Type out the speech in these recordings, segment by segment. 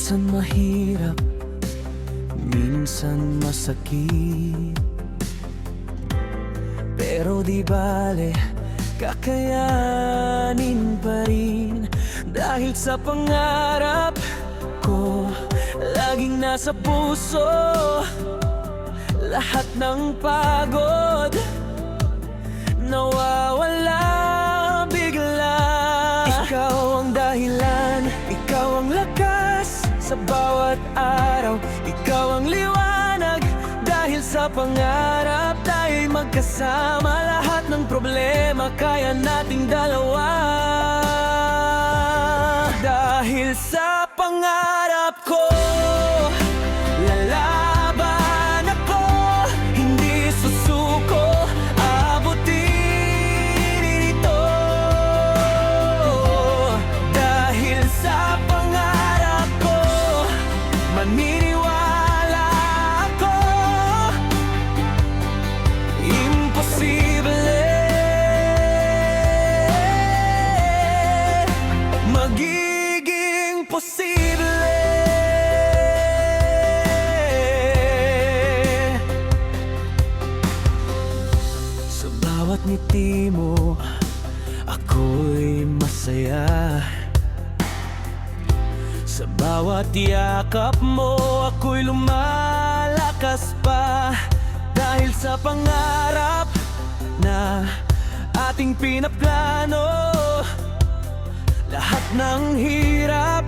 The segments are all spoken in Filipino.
Minsan mahirap, minsan masakit, pero di bale, kakayanin pa rin. Dahil sa pangarap ko, laging nasa puso, lahat ng pagod nawawala bigla. Ikaw ang dahilan, ikaw ang lakas sa bawat araw, ikaw ang liwanag. Dahil sa pangarap tayo'y magkasama, lahat ng problema kaya nating dalawa. Dahil sa pangarap ko, lalaban ako, hindi susuko, abutin ito. Dahil sa pangarap ko, maniniwala ako, imposible magiging posible. Sa bawat ngiti mo, ako'y masaya. Sa bawat yakap mo, ako'y lumalakas pa. Dahil sa pangarap na ating pinaplano, lahat ng hirap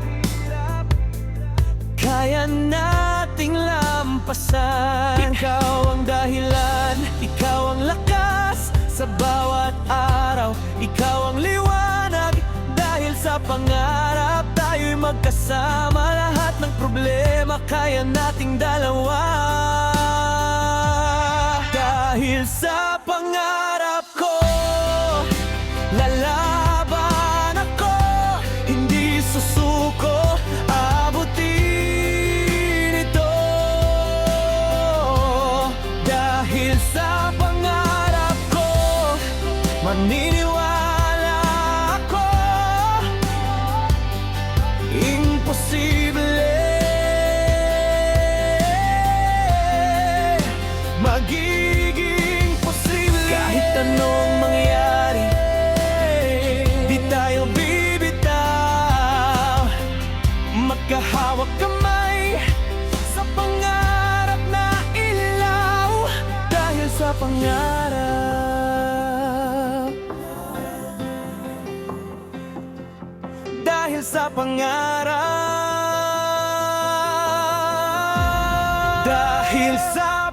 kaya nating lampasan. Ikaw ang dahilan, ikaw ang lakas sa bawat araw, ikaw ang liwanag. Dahil sa pangarap tayo'y magkasama, lahat ng problema kaya nating dalawa. Dahil sa pangarap ko, lalaban ako, hindi susuko, abutin ito. Dahil sa pangarap ko, maniniwala ako, imposible magiging posible. Kahit anong mangyari, di tayo bibitaw, magkahawak kamay sa pangarap na ilaw. Dahil sa pangarap, dahil sa pangarap, dahil sa